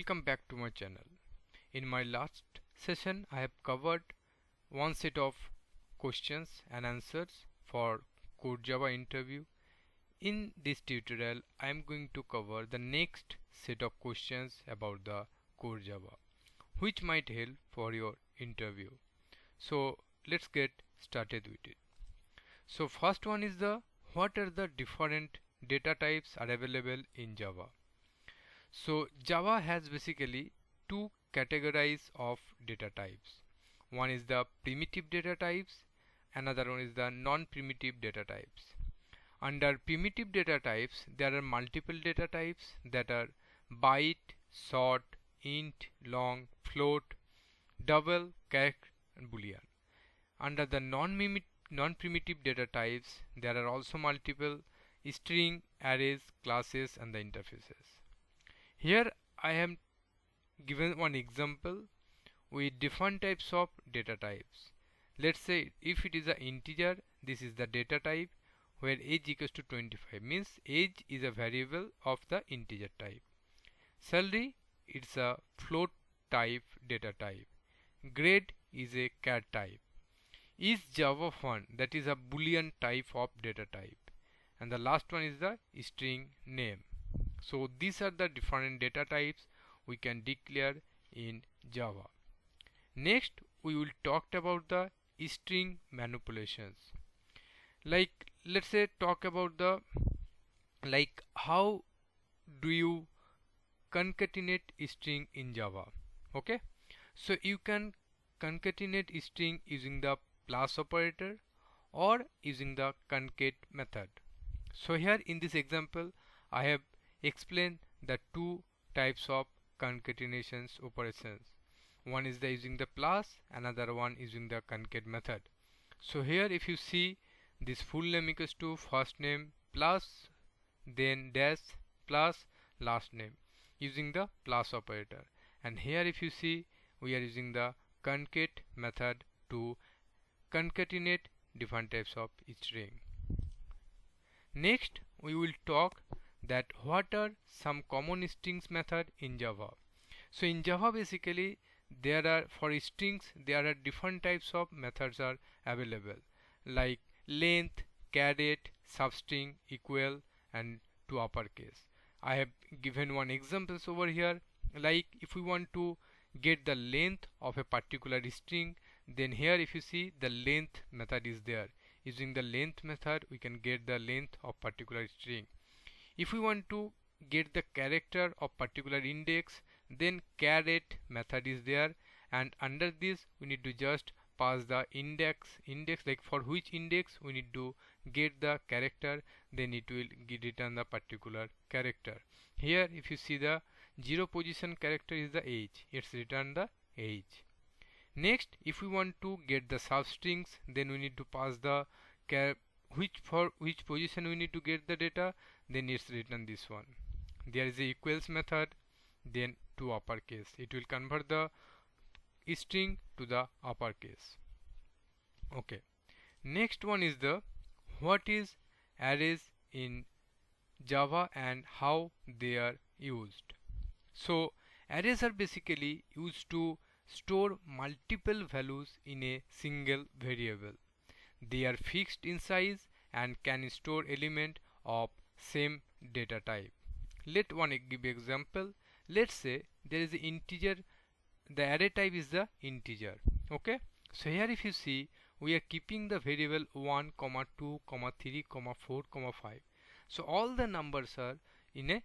Welcome back to my channel. In my last session I have covered one set of questions and answers for Core Java interview. In this tutorial I am going to cover the next set of questions about the Core Java which might help for your interview. So let's get started with it. So first one is what are the different data types are available in Java. So Java has basically two categories of data types. One is the primitive data types, another one is the non-primitive data types. Under primitive data types, there are multiple data types that are byte, short, int, long, float, double, char, and boolean. Under the non-primitive data types, there are also multiple string, arrays, classes, and the interfaces. Here I have given one example with different types of data types. Let's say if it is an integer, this is the data type where age equals to 25, means age is a variable of the integer type. Salary, it's a float type data type. Grade is a char type. Is Java fun, that is a boolean type of data type. And the last one is the string name. So these are the different data types we can declare in Java. Next we will talk about the string manipulations. Like let's say talk about the how do you concatenate string in Java. Okay, so you can concatenate string using the plus operator or using the concat method. So here in this example I have explain the two types of concatenations operations. One is the using the plus, another one using the concat method. So here if you see, this full name equals to first name plus then dash plus last name using the plus operator, and here if you see we are using the concat method to concatenate different types of string. Next we will talk that what are some common strings method in Java. So in Java basically there are, for strings there are different types of methods are available, like length, caret, substring, equal, and to uppercase. I have given one examples over here. Like if we want to get the length of a particular string, then here if you see the length method is there. Using the length method we can get the length of particular string. If we want to get the character of particular index, then caret method is there, and under this we need to just pass the index like for which index we need to get the character, then it will return the particular character. Here if you see the 0 position character is the age, it's return the age. Next if we want to get the substrings, then we need to pass the for which position we need to get the data, then it's written this one. There is a equals method, then to uppercase, it will convert the string to the uppercase. Okay, next one is the what is arrays in Java and how they are used. So arrays are basically used to store multiple values in a single variable. They are fixed in size and can store element of same data type. Let one give example. Let's say there is an integer, the array type is the integer. Okay, so here if you see we are keeping the variable 1, 2, 3, 4, 5. So all the numbers are in a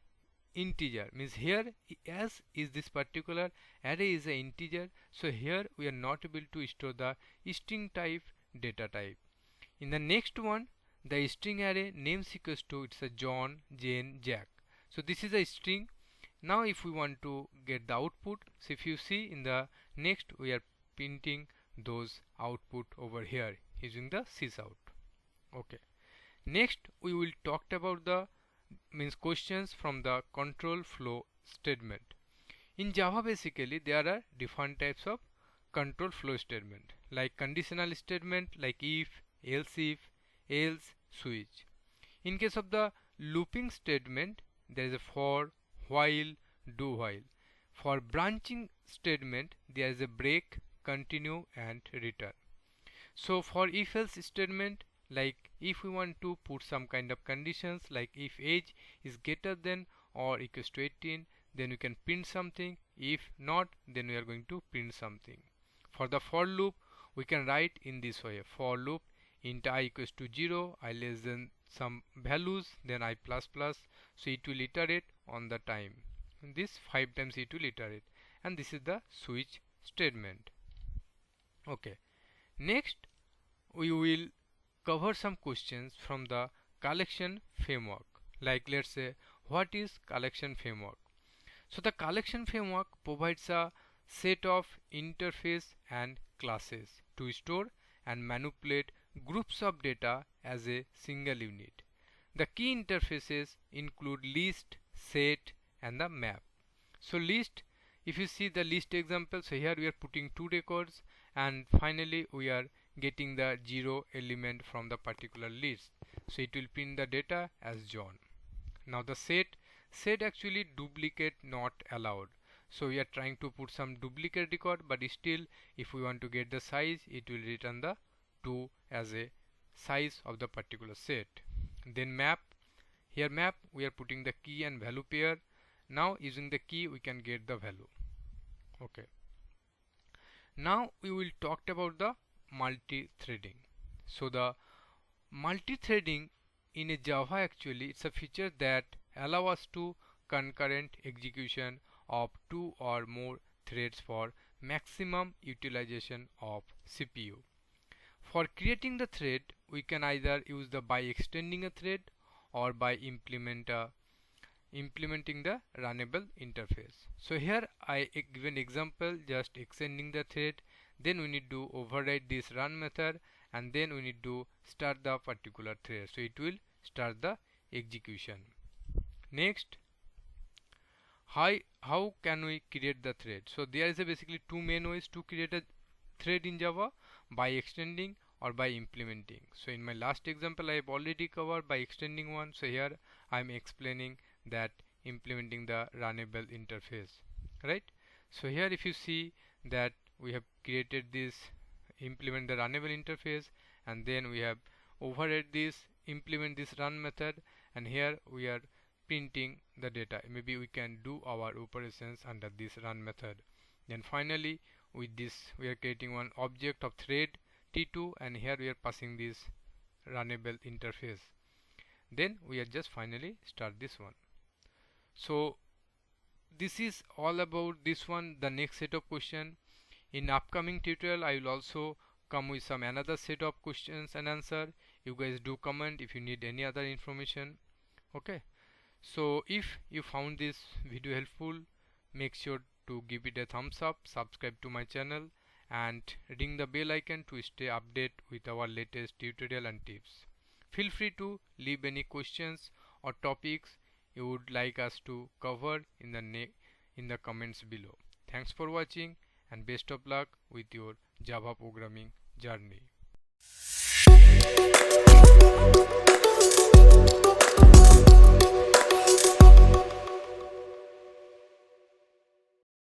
integer, means here as is this particular array is an integer, so here we are not able to store the string type data type. In the next one, the string array names equals to, it's a John, Jane, Jack. So this is a string. Now if we want to get the output, so if you see in the next we are printing those output over here using the sysout. Okay, next we will talk about the questions from the control flow statement. In Java basically there are different types of control flow statement, like conditional statement like if, else, switch. In case of the looping statement there is a for, while, do while. For branching statement, there is a break, continue and return. So for if else statement, like if we want to put some kind of conditions, like if age is greater than or equals to 18, then we can print something. If not, then we are going to print something. For the for loop, we can write in this way: for loop int I equals to 0, I less than some values, then I plus plus, so it will iterate on the time. This 5 times it will iterate, and this is the switch statement. Okay. Next, we will cover some questions from the collection framework. Like, let's say, what is collection framework? So the collection framework provides a set of interface and classes to store and manipulate groups of data as a single unit. The key interfaces include list, set and the map. So list, if you see the list example, so here we are putting 2 records and finally we are getting the 0 element from the particular list. So it will print the data as John. Now the set actually duplicate not allowed. So we are trying to put some duplicate record, but still if we want to get the size, it will return the 2 as a size of the particular set. Then map, here map we are putting the key and value pair. Now using the key we can get the value. Okay. Now we will talk about the multi-threading. So the multi-threading in a Java, actually it's a feature that allow us to concurrent execution of 2 or more threads for maximum utilization of CPU. For creating the thread, we can either use the by extending a thread or by implementing the runnable interface. So here I give an example, just extending the thread, then we need to override this run method and then we need to start the particular thread, so it will start the execution. Next, how can we create the thread? So there is basically 2 main ways to create a thread in Java: by extending or by implementing. So in my last example I have already covered by extending one, so here I am explaining that implementing the runnable interface, right? So here if you see that we have created this implement the runnable interface and then we have override this, implement this run method, and here we are printing the data. Maybe we can do our operations under this run method. Then finally with this we are creating one object of thread T2 and here we are passing this runnable interface. Then we are just finally start this one. So this is all about this one, the next set of question. In upcoming tutorial I will also come with some another set of questions and answer. You guys do comment if you need any other information. Okay, so if you found this video helpful, make sure to give it a thumbs up, subscribe to my channel and ring the bell icon to stay updated with our latest tutorial and tips. Feel free to leave any questions or topics you would like us to cover in the comments below. Thanks for watching and best of luck with your Java programming journey.